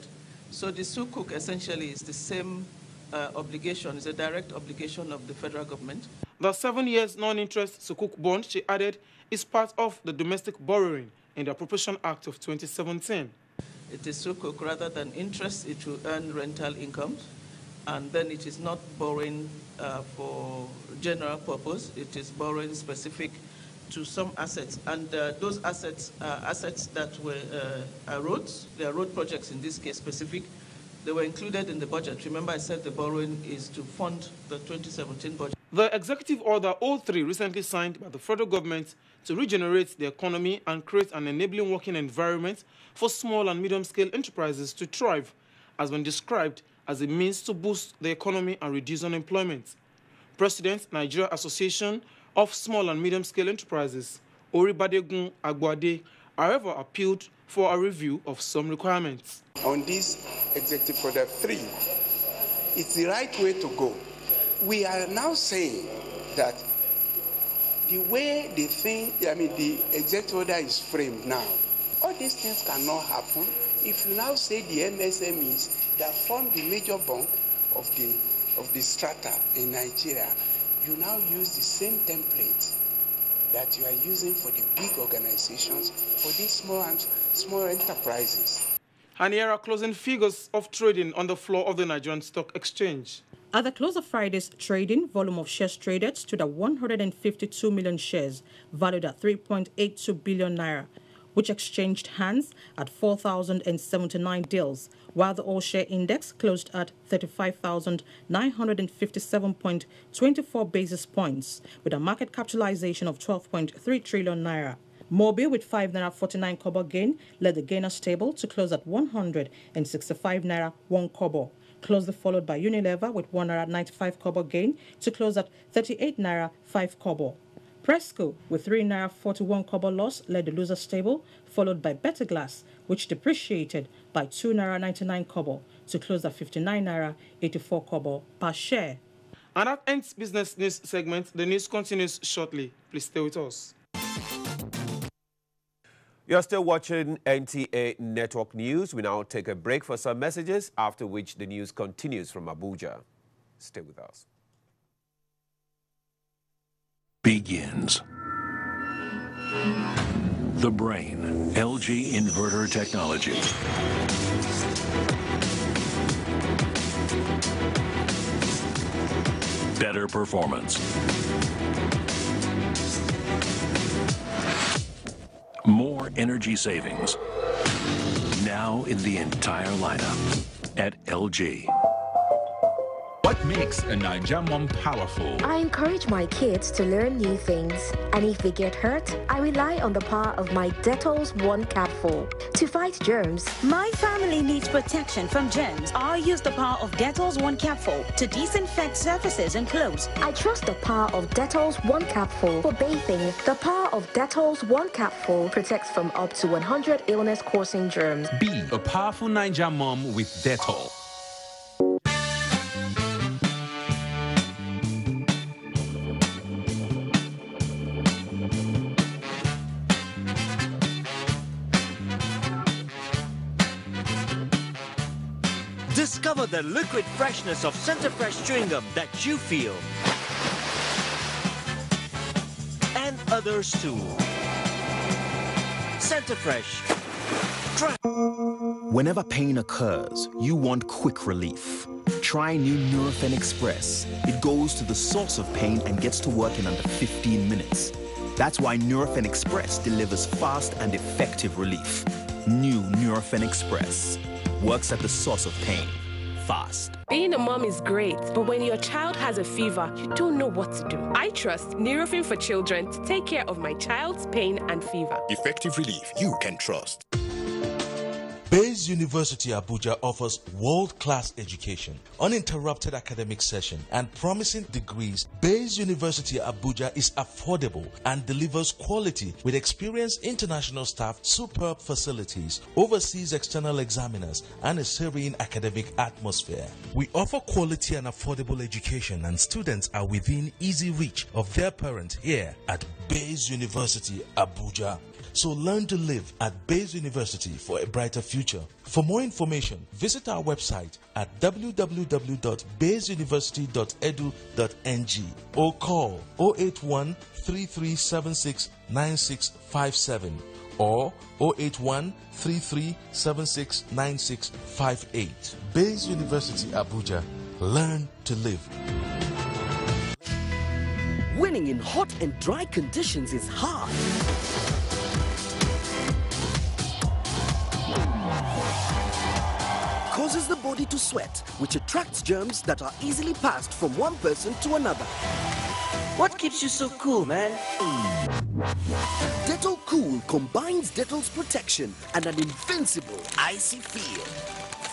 Speaker 5: So the Sukuk essentially is the same obligation, it's a direct obligation of the federal government.
Speaker 4: The 7 years non-interest Sukuk bond, she added, is part of the domestic borrowing in the Appropriation Act of 2017.
Speaker 5: It is Sukuk rather than interest, it will earn rental incomes, and then it is not borrowing for general purpose, it is borrowing specific to some assets, and those assets are assets that were roads. They are road projects in this case specific. They were included in the budget. Remember I said the borrowing is to fund the 2017 budget.
Speaker 4: The Executive Order 03 recently signed by the federal government to regenerate the economy and create an enabling working environment for small and medium-scale enterprises to thrive has been described as a means to boost the economy and reduce unemployment. President, Nigeria Association of Small and Medium-Scale Enterprises, Oribadegun Agbade, however, appealed for a review of some requirements.
Speaker 8: On this Executive Order 3, it's the right way to go. We are now saying that the way the Executive Order is framed now, all these things cannot happen if you now say the MSMEs that form the major bulk of the strata in Nigeria, you now use the same template that you are using for the big organizations for these small enterprises.
Speaker 4: And here are closing figures of trading on the floor of the Nigerian Stock Exchange.
Speaker 2: At the close of Friday's trading, volume of shares traded stood at 152 million shares, valued at 3.82 billion naira, which exchanged hands at 4,079 deals, while the all-share index closed at 35,957.24 basis points, with a market capitalization of 12.3 trillion naira. Mobil, with 5 naira 49 kobo gain, led the gainers table to close at 165 naira 1 kobo. Closely followed by Unilever with 1 naira 95 kobo gain to close at 38 naira 5 kobo. Presco, with 3 naira 41 kobo loss, led the losers table, followed by Better Glass, which depreciated by 2 naira 99 kobo to close at 59 naira 84 kobo per share.
Speaker 4: And that ends business news segment. The news continues shortly. Please stay with us.
Speaker 20: You're still watching NTA Network News. We now take a break for some messages, after which the news continues from Abuja. Stay with us.
Speaker 9: Begins. The Brain, LG Inverter Technology. Better performance. More energy savings. Now in the entire lineup at LG.
Speaker 10: What makes a Nigerian mom powerful?
Speaker 11: I encourage my kids to learn new things, and if they get hurt, I rely on the power of my Dettol's One Capful to fight germs.
Speaker 12: My family needs protection from germs. I use the power of Dettol's One Capful to disinfect surfaces and clothes.
Speaker 11: I trust the power of Dettol's One Capful for bathing. The power of Dettol's One Capful protects from up to 100 illness-causing germs.
Speaker 10: Be a powerful Nigerian mom with Dettol.
Speaker 1: Discover the liquid freshness of Centrefresh chewing gum that you feel. And others too. Centrefresh. Try.
Speaker 13: Whenever pain occurs, you want quick relief. Try new Nurofen Express. It goes to the source of pain and gets to work in under 15 minutes. That's why Nurofen Express delivers fast and effective relief. New Nurofen Express works at the source of pain. Fast.
Speaker 15: Being a mom is great, but when your child has a fever, you don't know what to do. I trust Nurofen for Children to take care of my child's pain and fever.
Speaker 16: Effective relief you can trust.
Speaker 17: Bayes University Abuja offers world-class education, uninterrupted academic session, and promising degrees. Bayes University Abuja is affordable and delivers quality with experienced international staff, superb facilities, overseas external examiners, and a serene academic atmosphere. We offer quality and affordable education, and students are within easy reach of their parents here at Bayes University Abuja. So learn to live at Bayes University for a brighter future. For more information, visit our website at www.bayesuniversity.edu.ng or call 081 3376 9657 or 081 3376 9658. Bayes University Abuja. Learn to live.
Speaker 18: Winning in hot and dry conditions is hard. Causes the body to sweat, which attracts germs that are easily passed from one person to another.
Speaker 1: What keeps you so cool, man?
Speaker 18: Dettol Cool combines Dettol's protection and an invincible icy feel.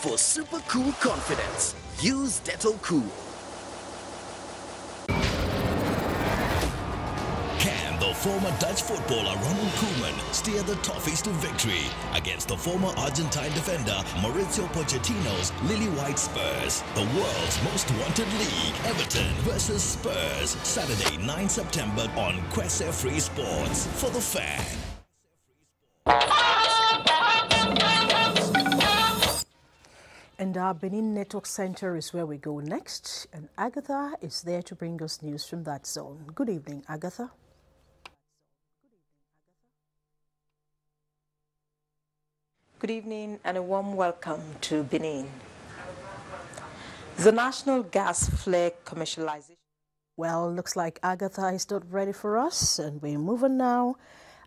Speaker 18: For super cool confidence, use Dettol Cool.
Speaker 23: Can the former Dutch footballer Ronald Koeman steer the Toffees to victory against the former Argentine defender Mauricio Pochettino's lily-white Spurs? The world's most wanted league, Everton versus Spurs, Saturday 9 September on Kwese Free Sports for the fan.
Speaker 2: And our Benin Network Center is where we go next, and Agatha is there to bring us news from that zone. Good evening, Agatha.
Speaker 26: Good evening and a warm welcome to Benin. The national gas flare commercialization.
Speaker 2: Well, looks like Agatha is not ready for us, and we're moving now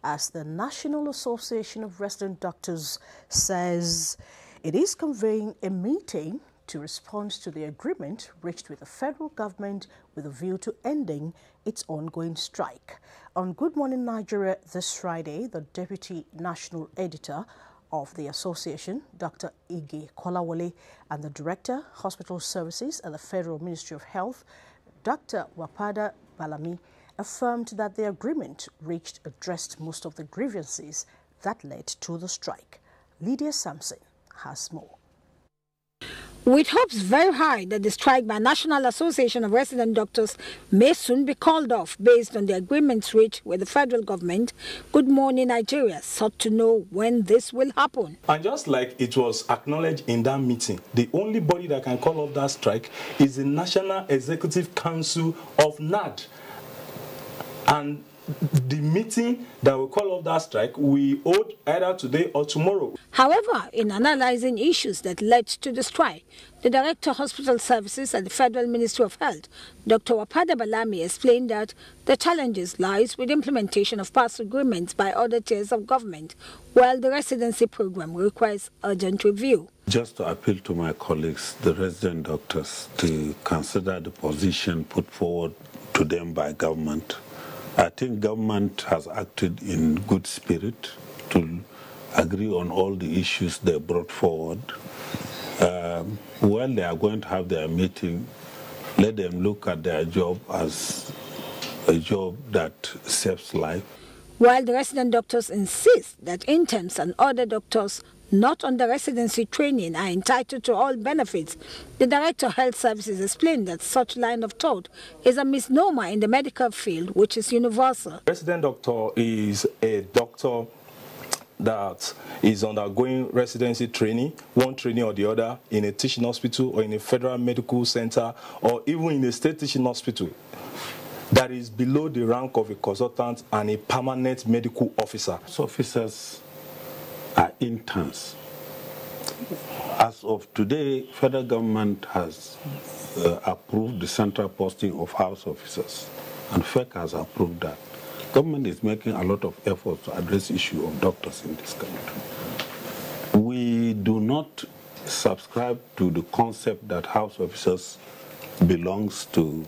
Speaker 2: as the National Association of Resident Doctors says it is convening a meeting to respond to the agreement reached with the federal government with a view to ending its ongoing strike. On Good Morning Nigeria this Friday, the Deputy National Editor of the association, Dr. Ige Kolawole, and the Director, Hospital Services at the Federal Ministry of Health, Dr. Wapada Balami, affirmed that the agreement reached addressed most of the grievances that led to the strike. Lydia Sampson has more.
Speaker 28: With hopes very high that the strike by National Association of Resident Doctors may soon be called off based on the agreements reached with the federal government, Good Morning Nigeria sought to know when this will happen.
Speaker 29: And just like it was acknowledged in that meeting, the only body that can call off that strike is the National Executive Council of NAD. And the meeting that will call off that strike we hold either today or tomorrow.
Speaker 28: However, in analyzing issues that led to the strike, the Director of Hospital Services at the Federal Ministry of Health, Dr. Wapada Balami, explained that the challenges lies with implementation of past agreements by other tiers of government, while the residency program requires urgent review.
Speaker 31: Just to appeal to my colleagues, the resident doctors, to consider the position put forward to them by government. I think government has acted in good spirit to agree on all the issues they brought forward. When they are going to have their meeting, let them look at their job as a job that saves life.
Speaker 28: While the resident doctors insist that interns and other doctors not under residency training are entitled to all benefits, the Director of Health Services explained that such line of thought is a misnomer in the medical field, which is universal.
Speaker 29: Resident doctor is a doctor that is undergoing residency training, one training or the other, in a teaching hospital or in a federal medical center or even in a state teaching hospital, that is below the rank of a consultant and a permanent medical officer.
Speaker 31: Officers are interns. As of today, federal government has approved the central posting of house officers, and FEC has approved that. Government is making a lot of efforts to address the issue of doctors in this country. We do not subscribe to the concept that house officers belongs to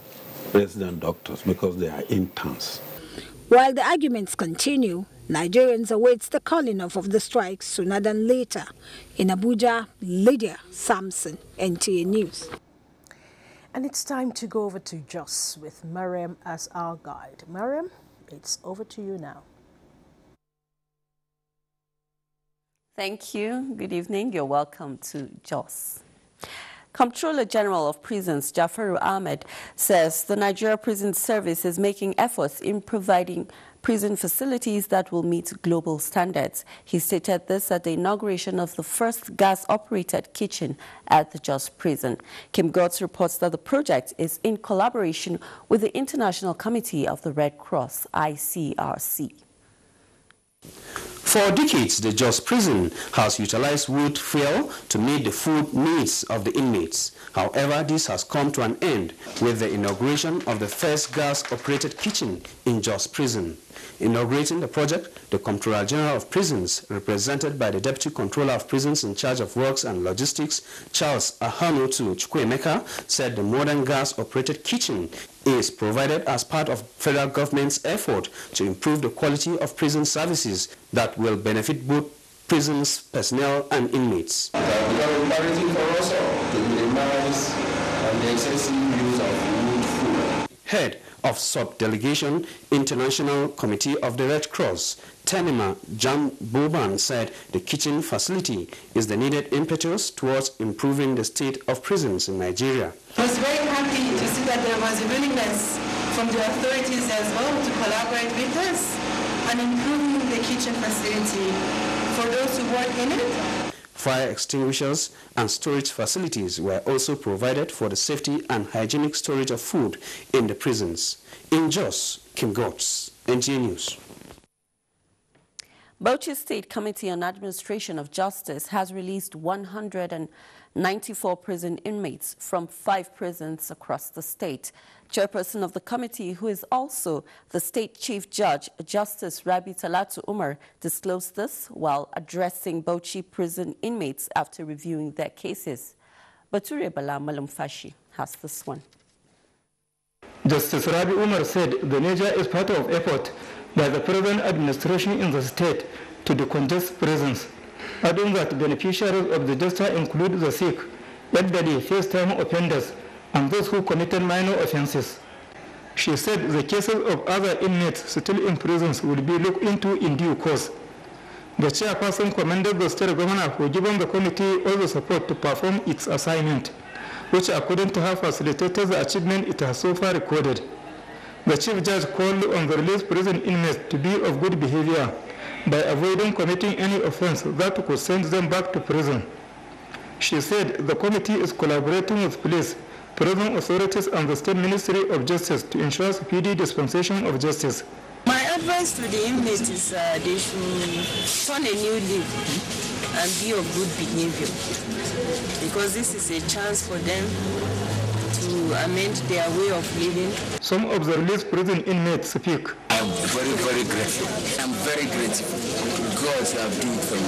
Speaker 31: resident doctors because they are interns.
Speaker 28: While the arguments continue, Nigerians await the calling off of the strike sooner than later. In Abuja, Lydia Samson, NTA News.
Speaker 2: And it's time to go over to Jos with Mariam as our guide. Mariam, it's over to you now.
Speaker 3: Thank you. Good evening. You're welcome to Jos. Comptroller General of Prisons, Jafaru Ahmed, says the Nigeria Prison Service is making efforts in providing prison facilities that will meet global standards. He stated this at the inauguration of the first gas-operated kitchen at the Jos prison. Kim Gotts reports that the project is in collaboration with the International Committee of the Red Cross, ICRC.
Speaker 6: For decades, the Jos prison has utilized wood fuel to meet the food needs of the inmates. However, this has come to an end with the inauguration of the first gas-operated kitchen in Jos prison. Inaugurating the project, the Comptroller General of Prisons, represented by the Deputy Controller of Prisons in charge of Works and Logistics, Charles Ahanutu Chukwuemeka, said the modern gas-operated kitchen is provided as part of federal government's effort to improve the quality of prison services that will benefit both prisons personnel and inmates.
Speaker 7: It has become imperative for us to minimize the excessive use of wood fuel.
Speaker 6: Head of Sub-Delegation International Committee of the Red Cross, Tenima Jamboban, said the kitchen facility is the needed impetus towards improving the state of prisons in Nigeria.
Speaker 14: I was very happy to see that there was a willingness from the authorities as well to collaborate with us on improving the kitchen facility for those who work in it.
Speaker 6: Fire extinguishers and storage facilities were also provided for the safety and hygienic storage of food in the prisons. In Jos, Kim Gotts, NTA News.
Speaker 3: Bauchi State Committee on Administration of Justice has released 194 prison inmates from 5 prisons across the state. Chairperson of the committee, who is also the State Chief Judge, Justice Rabi Talatu Umar, disclosed this while addressing Bauchi prison inmates after reviewing their cases. Bature Bala Malumfashi has this one.
Speaker 19: Justice Rabi Umar said the measure is part of effort by the prison administration in the state to decongest prisons, adding that beneficiaries of the justice include the sick, elderly, first-time offenders, and those who committed minor offenses. She said the cases of other inmates still in prisons will be looked into in due course. The chairperson commended the state governor for giving the committee all the support to perform its assignment, which according to her facilitated the achievement it has so far recorded. The chief judge called on the released prison inmates to be of good behavior by avoiding committing any offense that could send them back to prison. She said the committee is collaborating with police, prison authorities and the State Ministry of Justice to ensure speedy dispensation of justice.
Speaker 14: My advice to the inmates is they should turn a new leaf and be of good behavior, because this is a chance for them to amend their way of living.
Speaker 19: Some of the released prison inmates speak.
Speaker 7: I am very, very grateful. I'm very grateful. God have done it for me.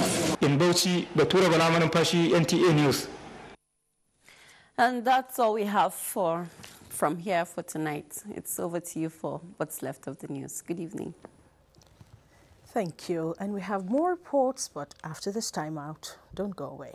Speaker 19: In Bauchi, Batura Balamanan Pashi, NTA News.
Speaker 3: And that's all we have from here for tonight. It's over to you for what's left of the news. Good evening.
Speaker 2: Thank you. And we have more reports, but after this time out, don't go away.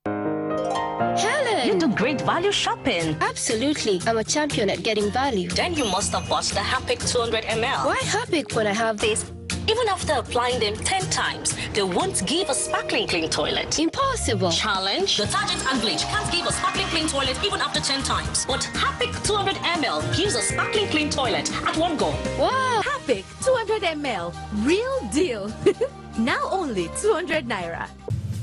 Speaker 21: Helen! You do great value shopping. Absolutely. I'm a champion at getting value. Then you must have bought the Harpic 200 ml. Why Harpic when I have this? Even after applying them 10 times, they won't give a sparkling clean toilet. Impossible. Challenge. Detergent and bleach can't give a sparkling clean toilet even after 10 times. But Harpic 200 ml gives a sparkling clean toilet at one go. Wow!
Speaker 4: Harpic 200 ml. Real deal. Now only 200 naira.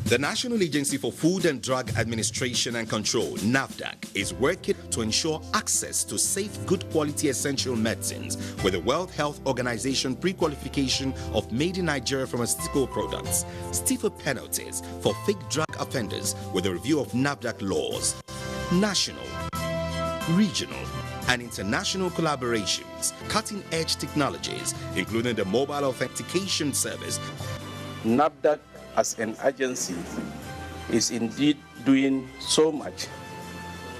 Speaker 5: The National Agency for Food and Drug Administration and Control, NAFDAC, is working to ensure access to safe, good quality essential medicines with the World Health Organization pre-qualification of made in Nigeria pharmaceutical products, stiffer penalties for fake drug offenders with a review of NAFDAC laws, national, regional, and international collaborations, cutting-edge technologies, including the mobile authentication service.
Speaker 7: NAFDAC as an agency is indeed doing so much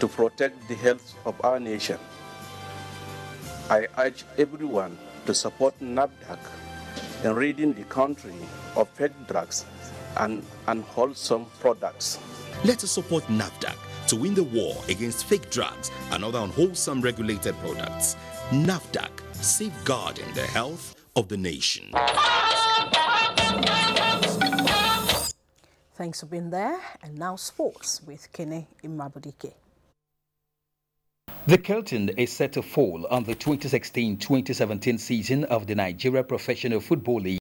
Speaker 7: to protect the health of our nation. I urge everyone to support NAFDAC in ridding the country of fake drugs and unwholesome products.
Speaker 5: Let us support NAFDAC to win the war against fake drugs and other unwholesome regulated products. NAFDAC, safeguarding the health of the nation.
Speaker 2: Thanks for being there. And now sports with Kene Imabudike.
Speaker 8: The curtain is set to fall on the 2016-2017 season of the Nigeria Professional Football League.